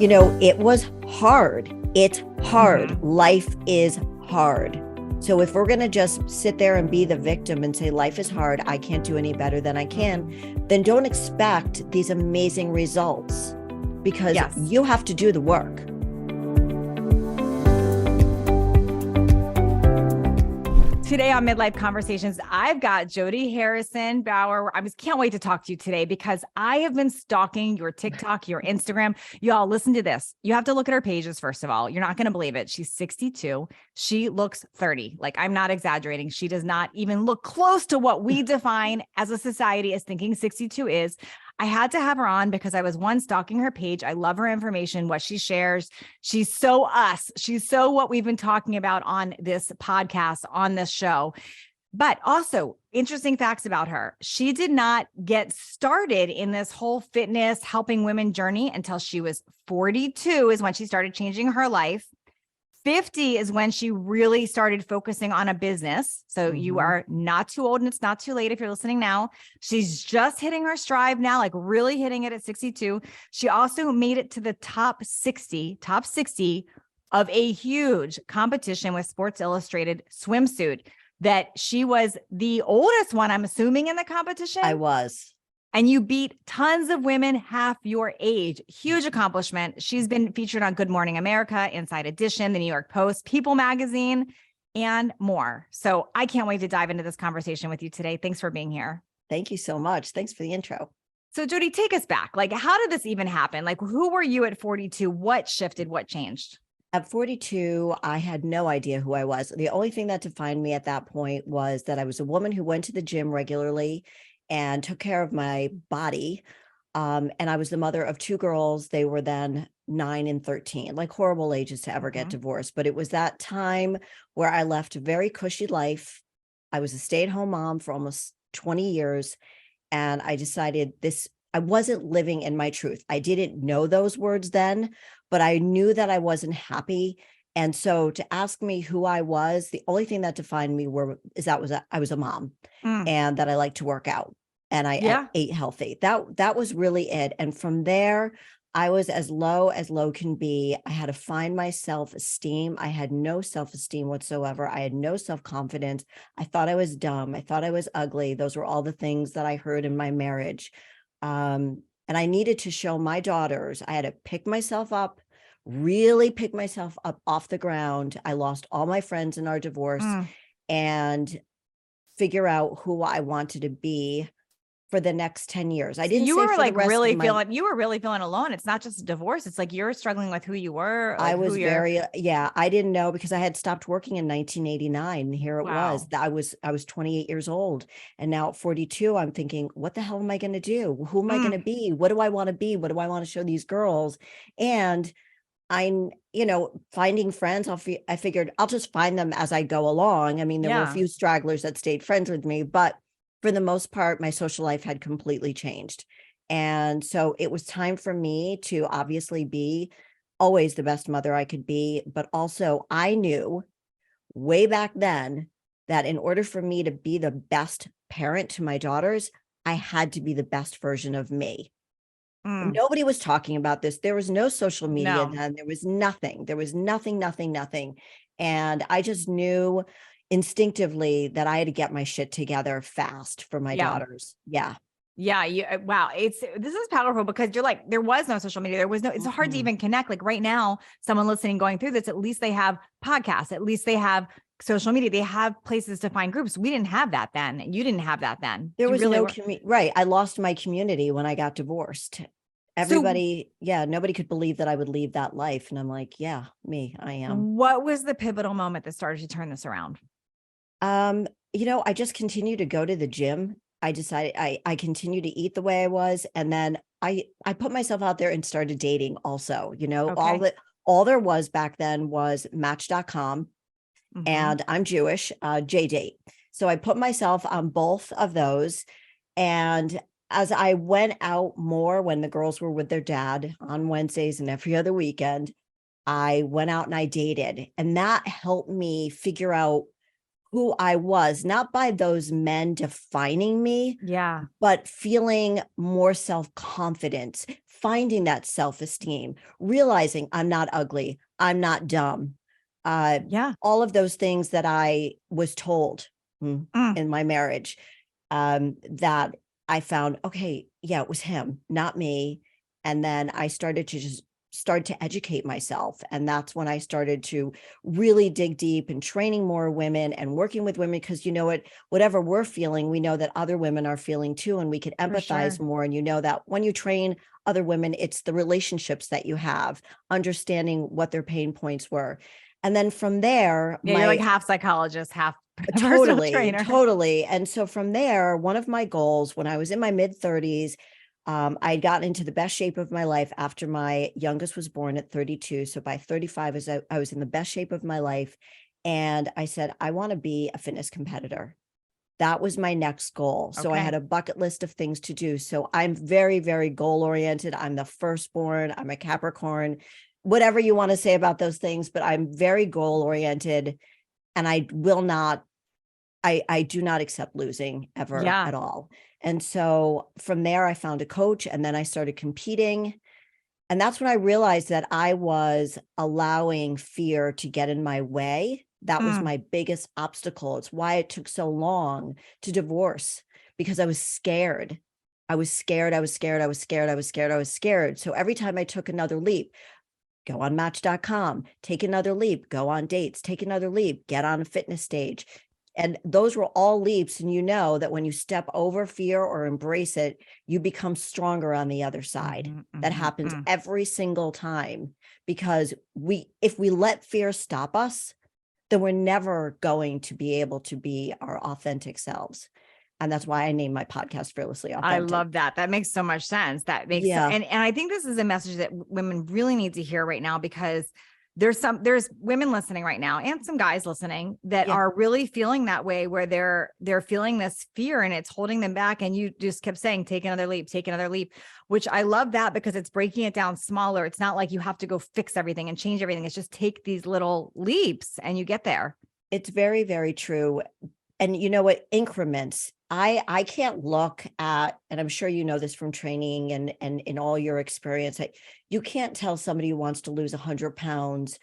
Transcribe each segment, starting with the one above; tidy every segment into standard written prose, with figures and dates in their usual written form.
It was hard. It's hard. Mhm. Life is hard. So if we're going to just sit there and be the victim and say, life is hard, I can't do any better than I can, then don't expect these amazing results because Yes. you have to do the work. Today on Midlife Conversations, I've got Jodi Harrison Bauer. I can't wait to talk to you today because I have been stalking your TikTok, your Instagram. Y'all, listen to this. You have to look at her pages, first of all. You're not going to believe it. She's 62. She looks 30. Like, I'm not exaggerating. She does not even look close to what we define as a society as thinking 62 is. I had to have her on because I was stalking her page. I love her information, what she shares. She's so us. She's so what we've been talking about on this podcast, on this show. But also interesting facts about her. She did not get started in this whole fitness, helping women journey until she was 42 is when she started changing her life. 50 is when she really started focusing on a business. So you are not too old and it's not too late if you're listening now. She's just hitting her stride now, like really hitting it at 62. She also made it to the top 60 of a huge competition with Sports Illustrated swimsuit that she was the oldest one, I'm assuming, in the competition. I was. And you beat tons of women half your age. Huge accomplishment. She's been featured on Good Morning America, Inside Edition, the New York Post, People Magazine, and more. So I can't wait to dive into this conversation with you today. Thanks for being here. Thank you so much. Thanks for the intro. So Jodi, take us back. Like, how did this even happen? Like, who were you at 42? What shifted? What changed? At 42, I had no idea who I was. The only thing that defined me at that point was that I was a woman who went to the gym regularly and took care of my body. And I was the mother of two girls. They were then 9 and 13, like horrible ages to ever get divorced. But it was that time where I left a very cushy life. I was a stay-at-home mom for almost 20 years. And I decided I wasn't living in my truth. I didn't know those words then, but I knew that I wasn't happy. And so to ask me who I was, the only thing that defined me I was a mom and that I liked to work out and I ate healthy. That was really it. And from there, I was as low can be. I had to find my self-esteem. I had no self-esteem whatsoever. I had no self-confidence. I thought I was dumb. I thought I was ugly. Those were all the things that I heard in my marriage. And I needed to show my daughters, I had to really pick myself up off the ground. I lost all my friends in our divorce and figure out who I wanted to be for the next 10 years. I didn't you say were for like the rest really of my... feeling, you were really feeling alone. It's not just a divorce. It's like you're struggling with who you were. I was I didn't know because I had stopped working in 1989. And here it was. I was 28 years old. And now at 42, I'm thinking, what the hell am I going to do? Who am I going to be? What do I want to be? What do I want to show these girls? And finding friends, I figured I'll just find them as I go along. I mean, there were a few stragglers that stayed friends with me, but for the most part, my social life had completely changed. And so it was time for me to obviously be always the best mother I could be. But also I knew way back then that in order for me to be the best parent to my daughters, I had to be the best version of me. Nobody was talking about this. There was no social media then. There was nothing. There was nothing. And I just knew instinctively that I had to get my shit together fast for my daughters. Yeah. Wow. This is powerful because you're like, there was no social media. It's hard to even connect. Like right now, someone listening, going through this, at least they have podcasts, at least they have social media. They have places to find groups. We didn't have that then. You didn't have that then. There was no community. Right. I lost my community when I got divorced. Everybody, nobody could believe that I would leave that life. And I'm like, I am. What was the pivotal moment that started to turn this around? I just continued to go to the gym. I decided I continued to eat the way I was. And then I put myself out there and started dating also, all there was back then was Match.com and I'm Jewish, JDate. So I put myself on both of those. And as I went out more when the girls were with their dad on Wednesdays and every other weekend, I went out and I dated. And that helped me figure out who I was, not by those men defining me, but feeling more self-confident, finding that self-esteem, realizing I'm not ugly, I'm not dumb. Yeah. All of those things that I was told Mm. in my marriage, that I found, okay, yeah, it was him, not me. And then I started to just start to educate myself. And that's when I started to really dig deep and training more women and working with women. Because you know what, whatever we're feeling, we know that other women are feeling too, and we can For empathize sure. more. And you know that when you train other women, it's the relationships that you have, understanding what their pain points were. And then from there, Yeah, you're like my half psychologist, half personal totally, trainer. totally. And so from there, one of my goals when I was in my mid 30s, I'd gotten into the best shape of my life after my youngest was born at 32. So by 35, I was in the best shape of my life. And I said, I want to be a fitness competitor. That was my next goal. So I had Okay. a bucket list of things to do. So I'm very, very goal oriented. I'm the firstborn, I'm a Capricorn, whatever you want to say about those things, but I'm very goal oriented. And I will not, I do not accept losing ever Yeah. at all. And so from there, I found a coach, and then I started competing. And that's when I realized that I was allowing fear to get in my way. That was Mm. my biggest obstacle. It's why it took so long to divorce, because I was scared. I was scared. I was scared. I was scared. I was scared. I was scared. So every time I took another leap, go on match.com, take another leap, go on dates, take another leap, get on a fitness stage. And those were all leaps. And you know that when you step over fear or embrace it, you become stronger on the other side. That happens Mm. every single time, because if we let fear stop us, then we're never going to be able to be our authentic selves. And that's why I named my podcast Fearlessly I Authentic. love that. That makes so much sense. That makes Yeah. and I think this is a message that women really need to hear right now, because there's women listening right now and some guys listening that Yeah. are really feeling that way, where they're feeling this fear and it's holding them back. And you just kept saying, take another leap, which I love that, because it's breaking it down smaller. It's not like you have to go fix everything and change everything. It's just take these little leaps and you get there. It's very, very true. And you know what? Increments. I can't look at, and I'm sure you know this from training and in all your experience, you can't tell somebody who wants to lose 100 pounds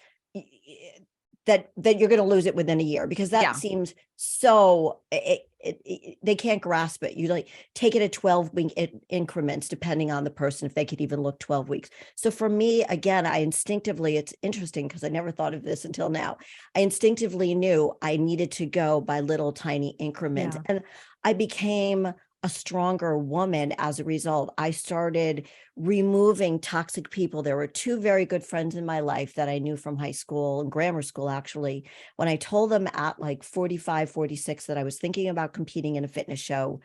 that you're going to lose it within a year, because that Yeah. seems so they can't grasp it. You like take it at 12-week increments, depending on the person, if they could even look 12 weeks. So for me, again, I instinctively, it's interesting because I never thought of this until now. I instinctively knew I needed to go by little tiny increments. Yeah. And I became a stronger woman as a result. I started removing toxic people. There were two very good friends in my life that I knew from high school and grammar school, actually. When I told them at like 45, 46 that I was thinking about competing in a fitness show,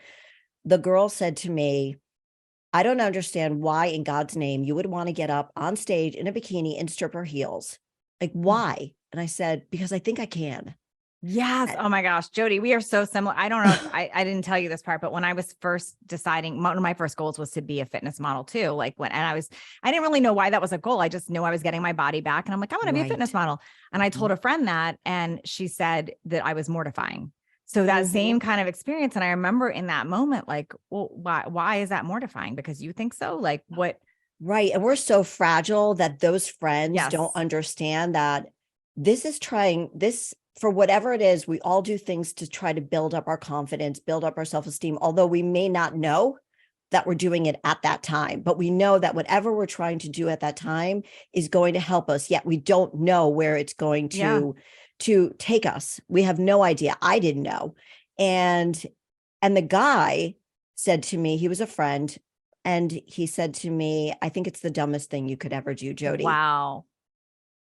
the girl said to me, I don't understand why in God's name you would want to get up on stage in a bikini and stripper heels. Like, why? And I said, because I think I can. Yes. Oh my gosh, Jodi, we are so similar. I don't know if I didn't tell you this part, but when I was first deciding, one of my first goals was to be a fitness model too. Like I didn't really know why that was a goal. I just knew I was getting my body back, and I'm like, I want to be a fitness Right. model. And I told a friend that, and she said that I was mortifying. So that Mhm. same kind of experience. And I remember in that moment, like, well, why is that mortifying? Because you think so? Like what? Right. And we're so fragile that those friends don't Yes. understand that this is trying this for whatever it is. We all do things to try to build up our confidence, build up our self-esteem, although we may not know that we're doing it at that time. But we know that whatever we're trying to do at that time is going to help us. Yet we don't know where it's going Yeah. to take us. We have no idea. I didn't know. And the guy said to me, he was a friend, and he said to me, I think it's the dumbest thing you could ever do, Jodi. Wow.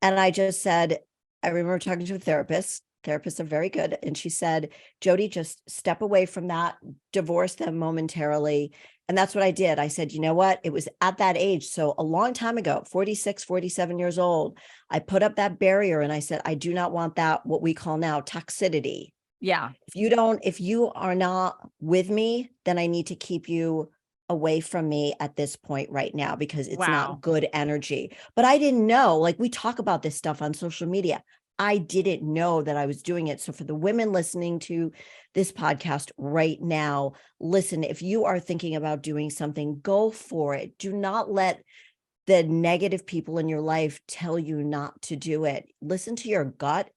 And I just said, I remember talking to a therapist. Therapists are very good. And she said, Jodi, just step away from that, divorce them momentarily. And that's what I did. I said, you know what? It was at that age. So a long time ago, 46, 47 years old, I put up that barrier and I said, I do not want that, what we call now toxicity. Yeah. If you are not with me, then I need to keep you away from me at this point right now, because it's not Wow. good energy. But I didn't know, like we talk about this stuff on social media. I didn't know that I was doing it. So for the women listening to this podcast right now, listen, if you are thinking about doing something, go for it. Do not let the negative people in your life tell you not to do it. Listen to your gut.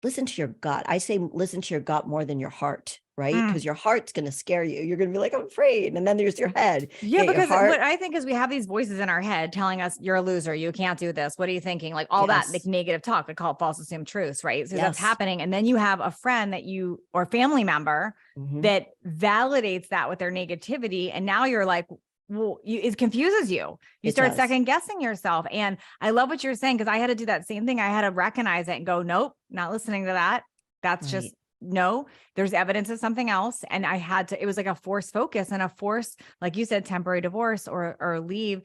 Listen to your gut. I say listen to your gut more than your heart, right? Because your heart's going to scare you. You're going to be like, I'm afraid. And then there's your head. Yeah, Your because heart. what I think is we have these voices in our head telling us you're a loser, you can't do this. What are you thinking? Like all that like Yes. negative talk, they call it false assumed truths, right? So that's Yes. happening. And then you have a friend that you or family member Mhm. that validates that with their negativity. And now you're like, well, it confuses you. You It start does. second guessing yourself. And I love what you're saying because I had to do that same thing. I had to recognize it and go, nope, not listening to that. That's just Right. no, there's evidence of something else. And I had to, it was like a forced focus and a force, like you said, temporary divorce or leave.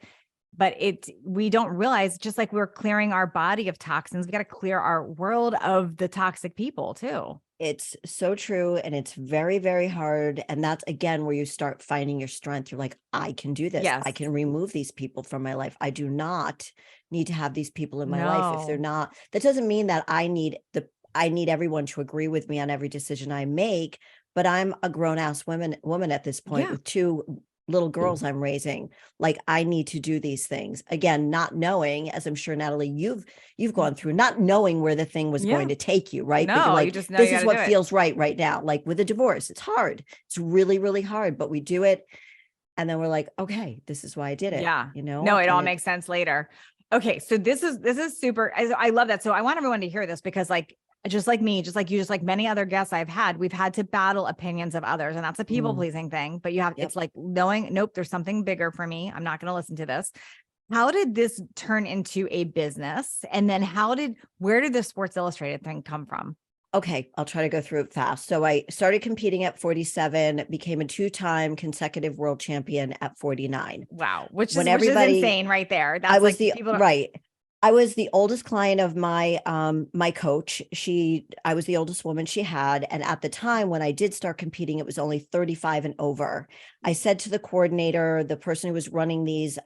But we don't realize, just like we're clearing our body of toxins, we got to clear our world of the toxic people too. It's so true. And it's very, very hard. And that's again where you start finding your strength. You're like, I can do this. Yes. I can remove these people from my life. I do not need to have these people in my life if they're No. not. That doesn't mean that I need everyone to agree with me on every decision I make, but I'm a grown-ass woman at this point Yeah. with two little girls I'm raising. Like I need to do these things. Again, not knowing, as I'm sure Natalie, you've gone through, not knowing where the thing was Yeah. going to take you, right? But you're No, you like, just know this you is got to what do it. feels right now. Like with a divorce, it's hard. It's really, really hard, but we do it. And then we're like, okay, this is why I did it. Yeah. You know, No, it all and makes sense later. Okay. So this is super. I love that. So I want everyone to hear this because like, just like me, just like you, just like many other guests I've had, we've had to battle opinions of others. And that's a people pleasing thing, but Yep. it's like knowing, nope, there's something bigger for me. I'm not going to listen to this. How did this turn into a business? And then where did the Sports Illustrated thing come from? Okay, I'll try to go through it fast. So I started competing at 47, became a 2-time consecutive world champion at 49. Wow. Which When is everybody, insane right there. That's I was like right. I was the oldest client of my my coach. I was the oldest woman she had. And at the time when I did start competing, it was only 35 and over. I said to the coordinator, the person who was running these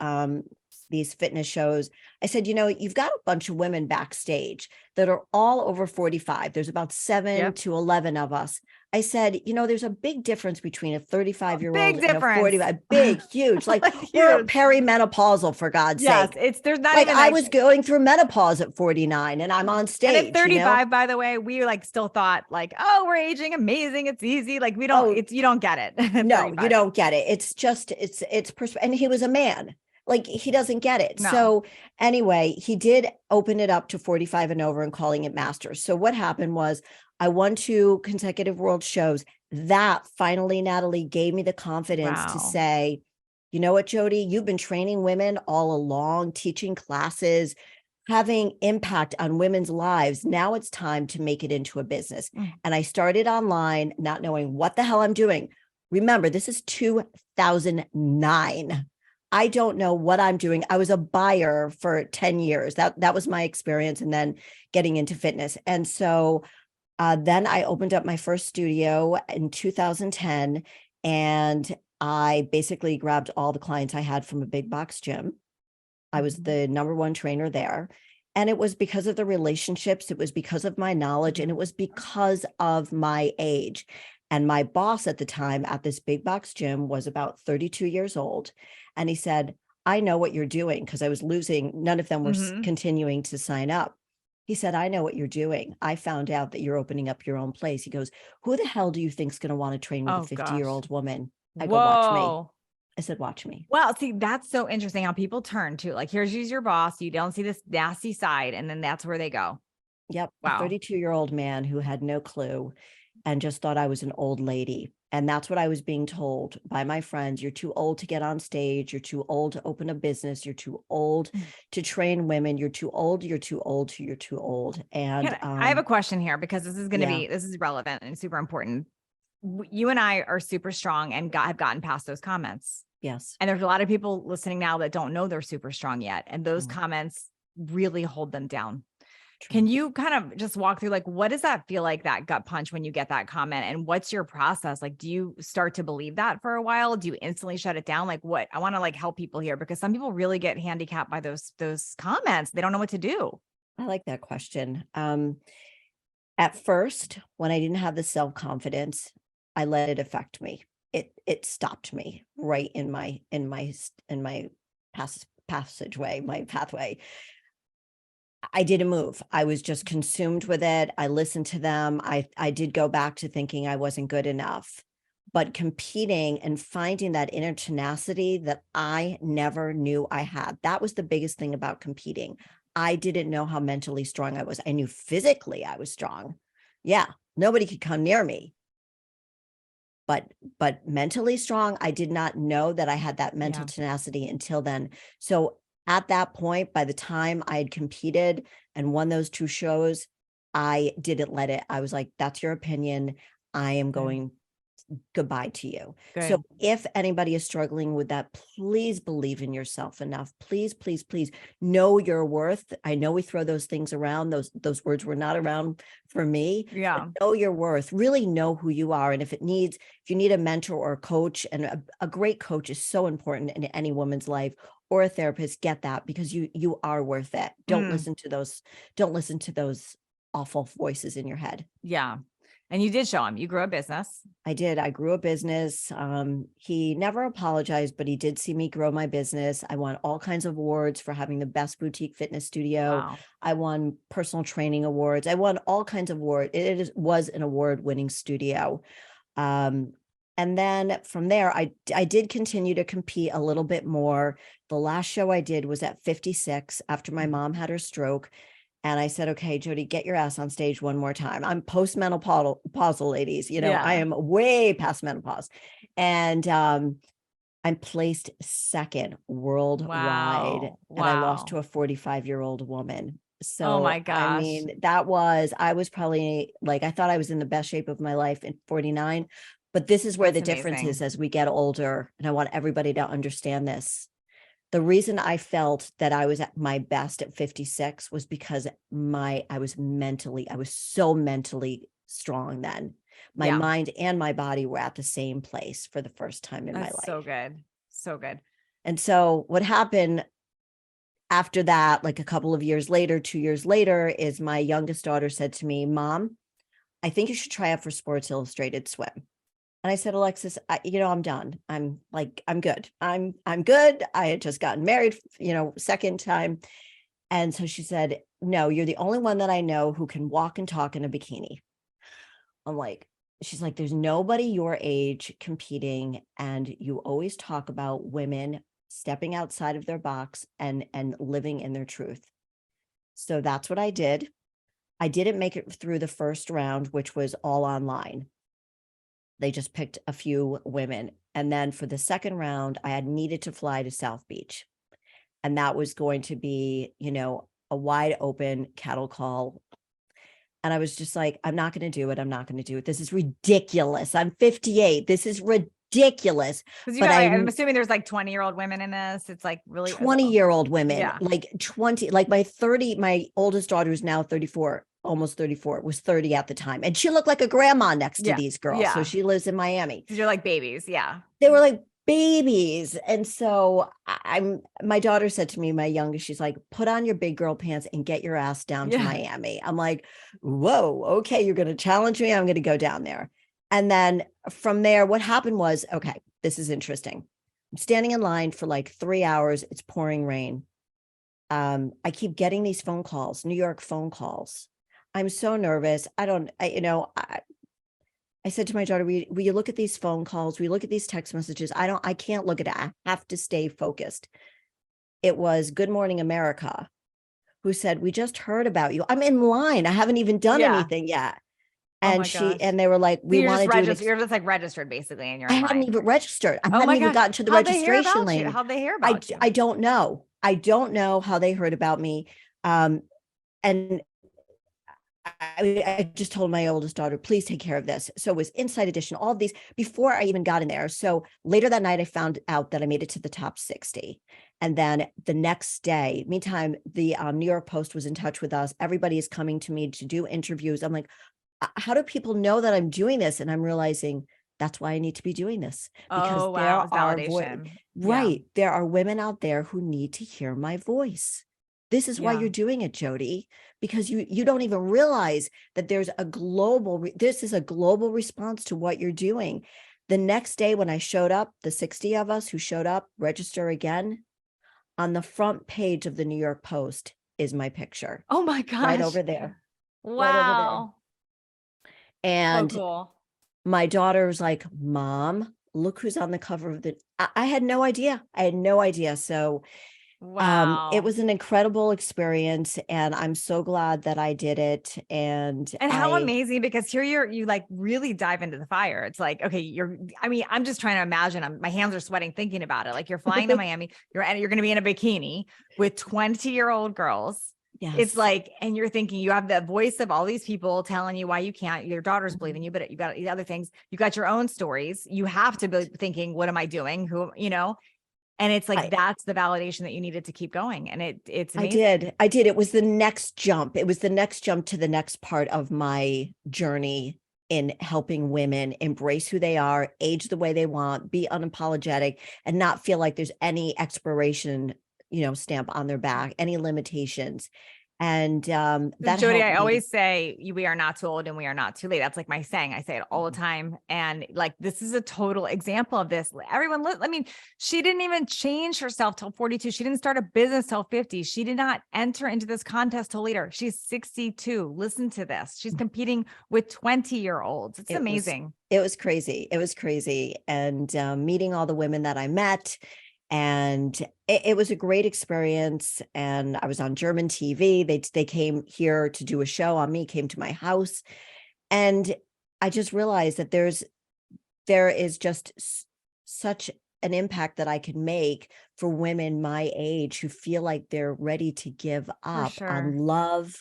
fitness shows, I said, you've got a bunch of women backstage that are all over 45. There's about 7 to 11 of us. I said, there's a big difference between a 35-year-old and a 45, big, huge, like we're perimenopausal, for God's sake. There's not like even I was going through menopause at 49 and I'm on stage. And at 35, by the way, we like still thought like, oh, we're aging amazing. It's easy. Like you don't get it. No, you don't get it. It's just, and he was a man. Like he doesn't get it. No. So anyway, he did open it up to 45 and over and calling it masters. So what happened was I won 2 consecutive world shows. That finally, Natalie, gave me the confidence to say, you know what, Jodi, you've been training women all along, teaching classes, having impact on women's lives. Now it's time to make it into a business. And I started online, not knowing what the hell I'm doing. Remember, this is 2009. I don't know what I'm doing. I was a buyer for 10 years. That was my experience, and then getting into fitness. And so then I opened up my first studio in 2010, and I basically grabbed all the clients I had from a big box gym. I was the number 1 trainer there. And it was because of the relationships. It was because of my knowledge, and it was because of my age. And my boss at the time at this big box gym was about 32 years old. And he said, I know what you're doing, because I was losing. None of them were continuing to sign up. He said, I know what you're doing. I found out that you're opening up your own place. He goes, who the hell do you think's going to want to train with a 50-year-old woman? I go, watch me. I said, watch me. Well, see, that's so interesting how people turn to like, here's your boss. You don't see this nasty side. And then that's where they go. Yep. Wow. A 32-year-old man who had no clue and just thought I was an old lady. And that's what I was being told by my friends. You're too old to get on stage. You're too old to open a business. You're too old to train women. You're too old. You're too old. You're too old. And I have a question here, because this is going to this is relevant and super important. You and I are super strong and have gotten past those comments. Yes. And there's a lot of people listening now that don't know they're super strong yet. And those comments really hold them down. True. Can you kind of just walk through, like, what does that feel like, that gut punch when you get that comment, and what's your process? Like, do you start to believe that for a while? Do you instantly shut it down? Like what, I want to like help people here, because some people really get handicapped by those comments. They don't know what to do. I like that question. At first, when I didn't have the self-confidence, I let it affect me. It stopped me right in my passageway, my pathway. I didn't move. I was just consumed with it. I listened to them. I did go back to thinking I wasn't good enough. But competing and finding that inner tenacity that I never knew I had. That was the biggest thing about competing. I didn't know how mentally strong I was. I knew physically I was strong. Yeah, nobody could come near me. But mentally strong, I did not know that I had that mental Yeah. tenacity until then. So at that point, by the time I had competed and won those 2 shows, I didn't let it. I was like, that's your opinion. I am Good. going goodbye to you. So Good. if anybody is struggling with that, please believe in yourself enough. Please, please, please know your worth. I know we throw those things around. Those words were not around for me. Yeah. Know your worth. Really know who you are. And if you need a mentor or a coach, and a great coach is so important in any woman's life, or a therapist, get that, because you are worth it. Don't Mm, listen to those awful voices in your head. yeah. And you did show him, you grew a business. I did. I grew a business. He never apologized, but he did see me grow my business. I won all kinds of awards for having the best boutique fitness studio. Wow. I won personal training awards. I won all kinds of awards. Was an award-winning studio. And then from there, I did continue to compete a little bit more. The last show I did was at 56 after my mom had her stroke. And I said, okay, Jodi, get your ass on stage one more time. I'm postmenopausal, ladies. I Yeah. am way past menopause. And I'm placed second worldwide. Wow. And I lost Wow. to a 45-year-old woman. Oh So, my I gosh. mean, I was probably like, I thought I was in the best shape of my life in 49. But this is where That's the difference is amazing. as we get older. And I want everybody to understand this. The reason I felt that I was at my best at 56 was because I was so mentally strong then. My Yeah. mind and my body were at the same place for the first time in my That's so life. good. So good. And so what happened after that, like a couple of years later, 2 years later, is my youngest daughter said to me, Mom, I think you should try out for Sports Illustrated Swim. And I said, Alexis, I'm done. I'm good. I'm good. I had just gotten married, second time. And so she said, no, you're the only one that I know who can walk and talk in a bikini. I'm like, she's like, there's nobody your age competing. And you always talk about women stepping outside of their box and living in their truth. So that's what I did. I didn't make it through the first round, which was all online. They just picked a few women. And then for the second round, I had needed to fly to South Beach. And that was going to be, a wide open cattle call. And I was just like, I'm not going to do it. I'm not going to do it. This is ridiculous. I'm 58. This is ridiculous. Because you But got like, I'm assuming there's like 20-year-old women in this. It's like really 20-year-old women, yeah. like 20, like my oldest daughter is now 34, almost 34, was 30 at the time. And she looked like a grandma next to Yeah. these girls. So Yeah. she lives in Miami. You're like babies. Yeah. They were like babies. And so my daughter said to me, my youngest, she's like, put on your big girl pants and get your ass down to Yeah. Miami. I'm like, whoa, okay, you're going to challenge me. I'm going to go down there. And then from there, what happened was, okay, this is interesting. I'm standing in line for like 3 hours. It's pouring rain. I keep getting these phone calls, New York phone calls. I'm so nervous. I said to my daughter, will you look at these phone calls? We look at these text messages. I can't look at it. I have to stay focused. It was Good Morning America who said, we just heard about you. I'm in line. I haven't even done Yeah. anything yet. Oh And my gosh. they were like, So we you're want just to do registered. You're just like registered basically and you're I in hadn't line. even registered. I Oh hadn't my even gosh. gotten to the How'd they hear registration about you? lane. How'd they hear about you? I don't know. I don't know how they heard about me. And I just told my oldest daughter, please take care of this. So it was Inside Edition, all of these before I even got in there. So later that night, I found out that I made it to the top 60. And then the next day, meantime, the New York Post was in touch with us. Everybody is coming to me to do interviews. I'm like, how do people know that I'm doing this? And I'm realizing that's why I need to be doing this, because Oh wow. It there was are validation. Yeah. right. There are women out there who need to hear my voice. This is why Yeah. you're doing it, Jodi, because you don't even realize that there's a this is a global response to what you're doing. The next day when I showed up, the 60 of us who showed up, register again, on the front page of the New York Post is my picture Oh my right gosh. over there, right over there. Wow. So And cool. my daughter was like, Mom, look who's on the cover of I had no idea. I had no idea. So it Wow. was an incredible experience, and I'm so glad that I did it. And And how amazing, because here you like really dive into the fire. It's like, okay, I mean, I'm just trying to imagine, my hands are sweating thinking about it. Like you're flying to Miami, you're going to be in a bikini with 20-year-old girls. It's yes. like, and you're thinking you have the voice of all these people telling you why you can't, your daughter's believing you, but you got these other things. You got your own stories. You have to be thinking, what am I doing? And it's like, I, that's the validation that you needed to keep going. And it's I amazing. did. I did. It was the next jump. It was the next jump to the next part of my journey in helping women embrace who they are, age the way they want, be unapologetic, and not feel like there's any expiration, stamp on their back, any limitations. And that Jodi, helped I me. always say we are not too old and we are not too late. That's like my saying. I say it all the time. And like, this is a total example of this. Everyone, I mean, she didn't even change herself till 42. She didn't start a business till 50. She did not enter into this contest till later. She's 62. Listen to this. She's competing with 20-year-olds. It's amazing. It was crazy. It was crazy. And meeting all the women that I met, and it was a great experience. And I was on German TV. They came here to do a show on me, came to my house. And I just realized that there is just such an impact that I can make for women my age who feel like they're ready to give For up sure. on love,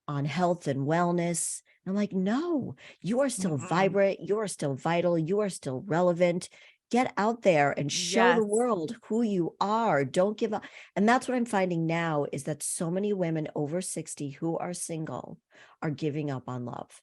on health and wellness. And I'm like, no, you are still Mm-mm. vibrant. You are still vital. You are still relevant. Get out there and show the Yes. world who you are. Don't give up. And that's what I'm finding now, is that so many women over 60 who are single are giving up on love,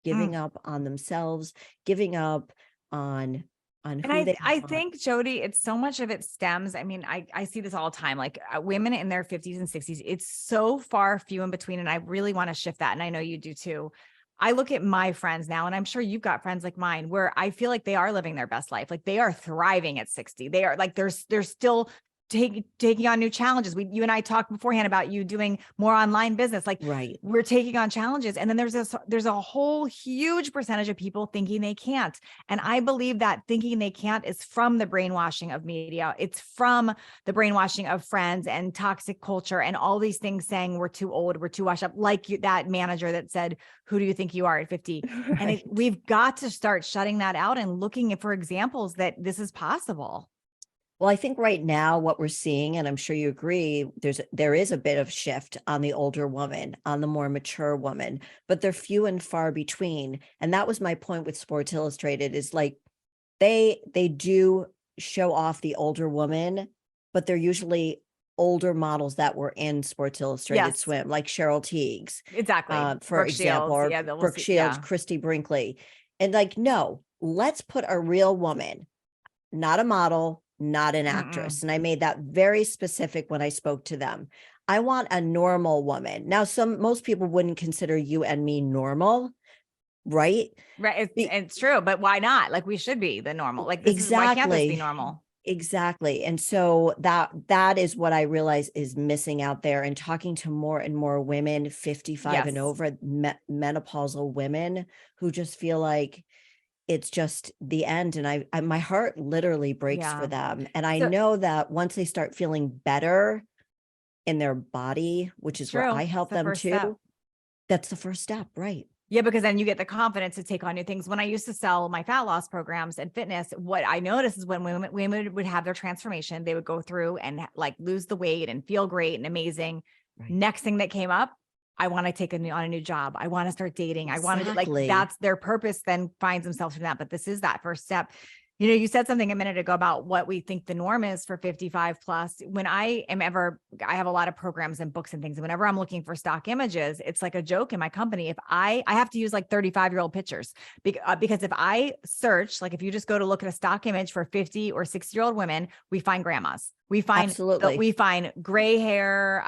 giving Mm. up on themselves, giving up on And who they I want. think, Jodi, it's so much of it stems. I mean, I see this all the time, like women in their 50s and 60s, it's so far few in between. And I really want to shift that. And I know you do too. I look at my friends now, and I'm sure you've got friends like mine where I feel like they are living their best life. Like they are thriving at 60. They are like, they're still taking on new challenges. You and I talked beforehand about you doing more online business. Like Right. we're taking on challenges. And then there's a whole huge percentage of people thinking they can't. And I believe that thinking they can't is from the brainwashing of media. It's from the brainwashing of friends and toxic culture and all these things saying we're too old, we're too washed up. Like that manager that said, who do you think you are at 50? Right. And we've got to start shutting that out and looking for examples that this is possible. Well, I think right now what we're seeing, and I'm sure you agree, there is a bit of shift on the older woman, on the more mature woman, but they're few and far between. And that was my point with Sports Illustrated, is like they do show off the older woman, but they're usually older models that were in Sports Illustrated Yes, swim, like Cheryl Teagues, exactly. for Brooke example, Shields. or Yeah, that we'll Brooke see. Shields, Yeah. Christy Brinkley. And like, no, let's put a real woman, not a model, not an Mm-mm. actress. And I made that very specific when I spoke to them. I want a normal woman. Now, most people wouldn't consider you and me normal, right? Right. It's true, but why not? Like we should be the normal. Like why can't this be Exactly. normal? Exactly. And so that is what I realize is missing out there, and talking to more and more women 55 and Yes. over, menopausal women who just feel like it's just the end. And my heart literally breaks for Yeah. them. And I So know that once they start feeling better in their body, which is where true. I It's help the them first step. too, that's the first step, right? Yeah, because then you get the confidence to take on new things. When I used to sell my fat loss programs and fitness, what I noticed is when women would have their transformation, they would go through and like lose the weight and feel great and amazing. Right. Next thing that came up, I want to take on a new job. I want to start dating. I want to like, Exactly. that's their purpose, then finds themselves from that. But this is that first step. You said something a minute ago about what we think the norm is for 55 plus. When I have a lot of programs and books and things. And whenever I'm looking for stock images, it's like a joke in my company. If I have to use like 35-year-old pictures because if I search, like if you just go to look at a stock image for 50 or 60-year-old women, we find grandmas. Absolutely. we find gray hair,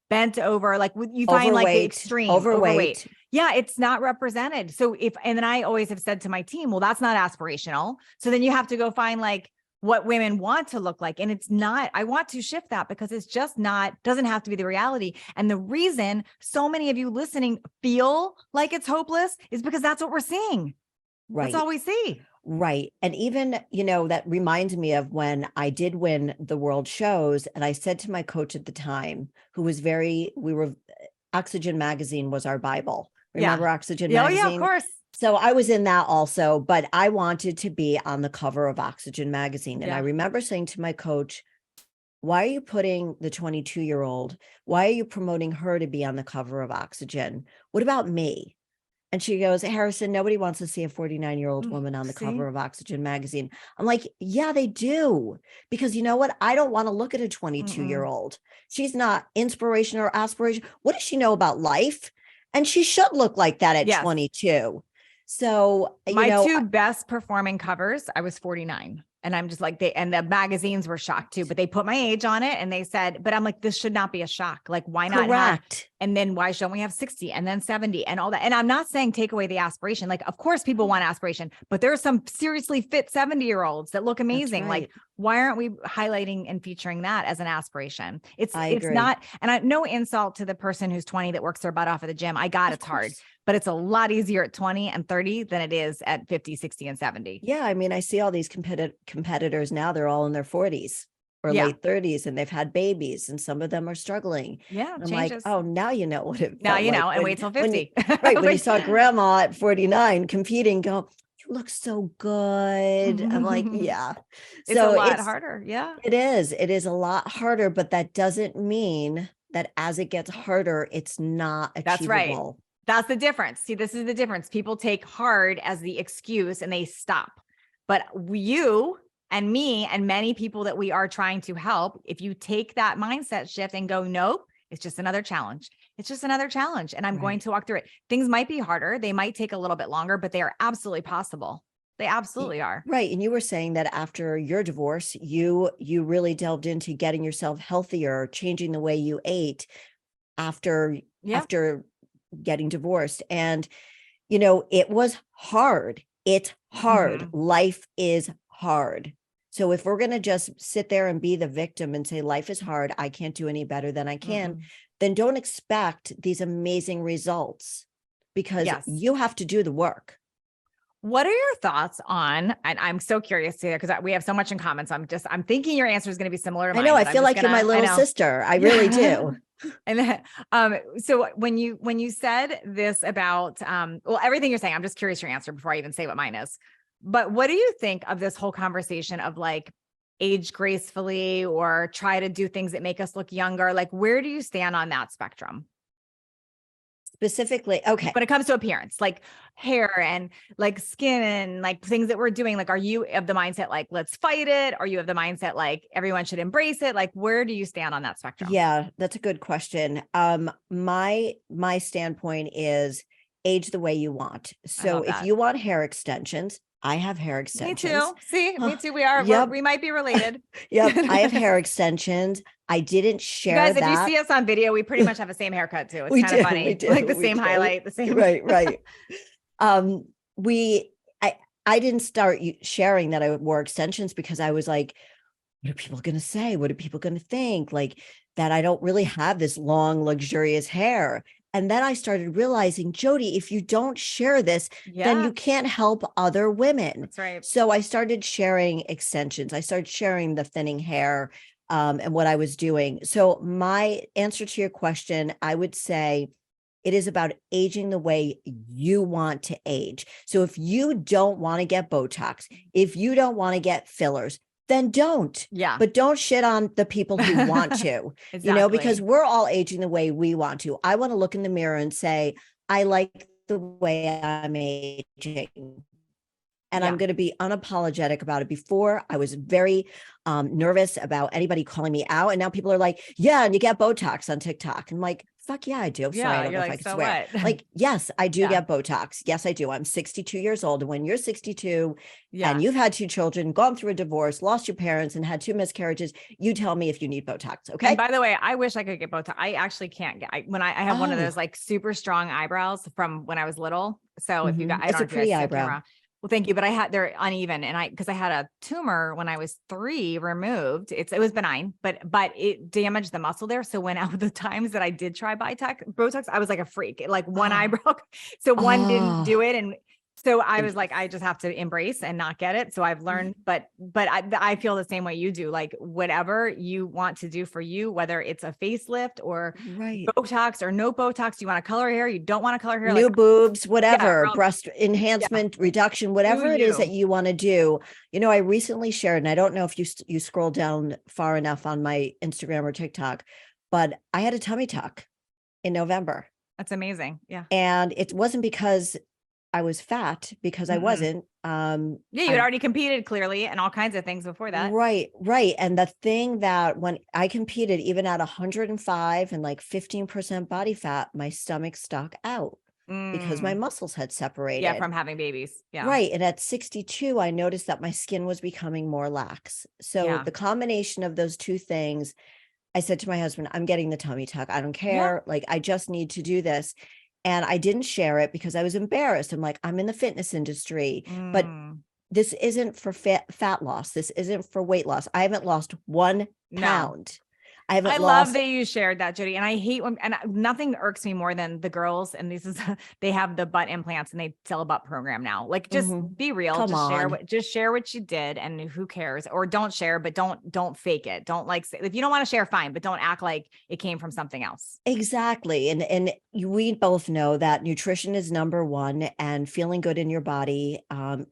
bent over, like you find like the extreme overweight. Yeah, it's not represented. So and then I always have said to my team, well, that's not aspirational. So then you have to go find like what women want to look like. And it's not, I want to shift that because it's just not, doesn't have to be the reality. And the reason so many of you listening feel like it's hopeless is because that's what we're seeing. Right. That's all we see. Right. And even, that reminds me of when I did win the world shows. And I said to my coach at the time, who was Oxygen Magazine was our Bible. Remember Oxygen Magazine? Oh, yeah, of course. So I was in that also, but I wanted to be on the cover of Oxygen Magazine. And I remember saying to my coach, why are you putting the 22-year-old, why are you promoting her to be on the cover of Oxygen? What about me? And she goes, Harrison, nobody wants to see a 49-year-old woman on the cover of Oxygen Magazine. I'm like, yeah, they do. Because you know what? I don't want to look at a 22-year-old. She's not inspiration or aspiration. What does she know about life? And she should look like that at 22. So, my two best performing covers, I was 49. And I'm just like, and the magazines were shocked too, but they put my age on it and they said, but I'm like, this should not be a shock. Like, why not? Correct. And then why shouldn't we have 60 and then 70 and all that? And I'm not saying take away the aspiration. Like, of course people want aspiration, but there are some seriously fit 70-year-olds that look amazing. Right. Like, why aren't we highlighting and featuring that as an aspiration? It's not, and no insult to the person who's 20 that works their butt off at the gym. I got it's hard, but it's a lot easier at 20 and 30 than it is at 50, 60, and 70. Yeah. I mean, I see all these competitors now, they're all in their 40s or late 30s and they've had babies and some of them are struggling. Yeah. And I'm like, oh, now you know what it now you know, and wait till 50. When you saw grandma at 49 competing, go, you look so good. I'm like, yeah. It's a lot harder. Yeah. It is. It is a lot harder, but that doesn't mean that as it gets harder, it's not achievable. That's right. That's the difference. See, this is the difference. People take hard as the excuse and they stop. But you and me and many people that we are trying to help, if you take that mindset shift and go, nope, it's just another challenge. It's just another challenge. And I'm going to walk through it. Things might be harder. They might take a little bit longer, but they are absolutely possible. They absolutely are. Right. And you were saying that after your divorce, you really delved into getting yourself healthier, changing the way you ate after getting divorced. And, it was hard. It's hard. Life is hard. So if we're going to just sit there and be the victim and say, life is hard, I can't do any better than I can, then don't expect these amazing results because you have to do the work. What are your thoughts on, and I'm so curious here because we have so much in common. So I'm thinking your answer is going to be similar to mine. I know. I feel like you're my little sister. I really do. And then, so when you said this about, everything you're saying, I'm just curious your answer before I even say what mine is. But what do you think of this whole conversation of like age gracefully or try to do things that make us look younger? Like, where do you stand on that spectrum? Specifically, okay. When it comes to appearance, like hair and like skin and like things that we're doing, like, are you of the mindset, like, let's fight it? Are you of the mindset, like everyone should embrace it? Like, where do you stand on that spectrum? Yeah, that's a good question. My standpoint is age the way you want. So if you want hair extensions, I have hair extensions. Me too. See, me too. We might be related. Yep. I have hair extensions. I didn't share you guys, that. If you see us on video, we pretty much have the same haircut too. It's kind of funny. Like the same highlight, the same. Right. I didn't start sharing that I wore extensions because I was like, what are people going to say? What are people going to think? Like that I don't really have this long, luxurious hair. And then I started realizing, Jodi, if you don't share this, then you can't help other women. That's right. So I started sharing extensions. I started sharing the thinning hair and what I was doing. So my answer to your question, I would say it is about aging the way you want to age. So if you don't want to get Botox, if you don't want to get fillers, then don't. Yeah. But don't shit on the people who want to, Exactly. because we're all aging the way we want to. I want to look in the mirror and say, I like the way I'm aging. And I'm going to be unapologetic about it. Before, I was very nervous about anybody calling me out. And now people are like, yeah, and you get Botox on TikTok. I'm like, fuck yeah, I do. Sorry, Yeah, I don't know you're if I like, can so swear. what? Like, yes, I do Yeah. get Botox. Yes, I do. I'm 62 years old. And when you're 62 and Yes. you've had 2 children, gone through a divorce, lost your parents, and had 2 miscarriages, you tell me if you need Botox. Okay. And by the way, I wish I could get Botox. I actually can't get, I have one of those Oh, like super strong eyebrows from when I was little. So if you got, I it's don't a know if you guys pretty see on eyebrow. camera. Well, thank you. But they're uneven. And because I had a tumor when I was 3 removed, it was benign, but it damaged the muscle there. So when the times that I did try Botox, I was like a freak, like one Oh, eyebrow. So one didn't do oh, it. And so I was like, I just have to embrace and not get it. So I've learned, but I feel the same way you do. Like whatever you want to do for you, whether it's a facelift or right. Botox or no Botox, you want to color hair, you don't want to color hair. Like, New boobs, yeah, whatever, breast yeah, enhancement, reduction, do whatever it is that you. you want to do. You know, I recently shared, and I don't know if you scroll down far enough on my Instagram or TikTok, but I had a tummy tuck in November. That's amazing. Yeah. And it wasn't because I was fat, because I Mm-mm. wasn't. Yeah. You had already competed clearly and all kinds of things before that. Right, right. And the thing that when I competed, even at 105 and like 15% body fat, my stomach stuck out because my Mm. muscles had Yeah. separated. From having babies. Yeah. Right. And at 62, I noticed that my skin was becoming more lax. So Yeah. the combination of those two things, I said to my husband, I'm getting the tummy tuck. I don't Yeah. care. Like, I just need to do this. And I didn't share it because I was embarrassed. I'm like, I'm in the fitness industry, but Mm. this isn't for fat loss. This isn't for weight loss. I haven't lost 1 No. pound. I haven't I love lost that you shared that, Jodi. And I hate when, nothing irks me more than the girls. And this is, they have the butt implants and they sell a butt program now. Like, just be real, Come on. just share what you did and who cares, or don't share, but don't fake it. Don't like, if you don't want to share, fine, but don't act like it came from something else. Exactly. And we both know that nutrition is number one, and feeling good in your body.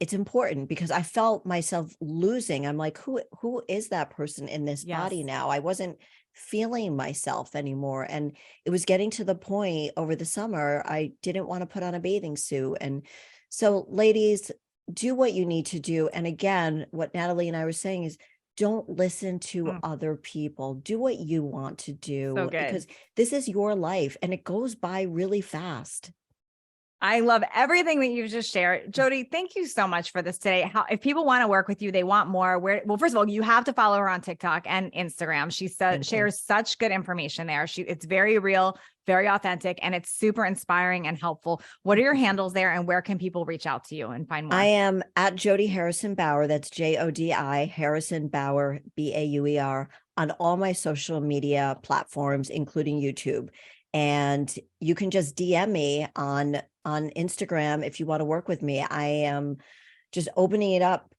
It's important because I felt myself losing. I'm like, who is that person in this body Yes. now? I wasn't feeling myself anymore. And it was getting to the point over the summer, I didn't want to put on a bathing suit. And so, ladies, do what you need to do. And again, what Natalie and I were saying is, don't listen to Mm, other people. Do what you want to so do, good. because this is your life and it goes by really fast. I love everything that you've just shared. Jodi, thank you so much for this today. If people want to work with you, they want more, well, first of all, you have to follow her on TikTok and Instagram. She Thank you. shares such good information there. It's very real, very authentic, and it's super inspiring and helpful. What are your handles there, and where can people reach out to you and find more? I am at Jodi Harrison Bauer. That's Jodi Harrison Bauer, Bauer, on all my social media platforms, including YouTube. And you can just DM me on Instagram if you want to work with me. I am just opening it up.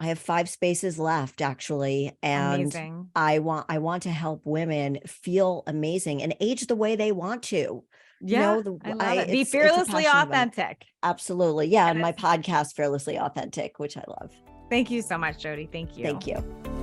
I have 5 spaces left, actually, and Amazing. I want to help women feel amazing and age the way they want to. Yeah, I love it. Be It's a fearlessly passion of mine. authentic. Absolutely. Yeah. And And my podcast, Fearlessly Authentic, which I love. thank you so much, Jodi. Thank you. Thank you.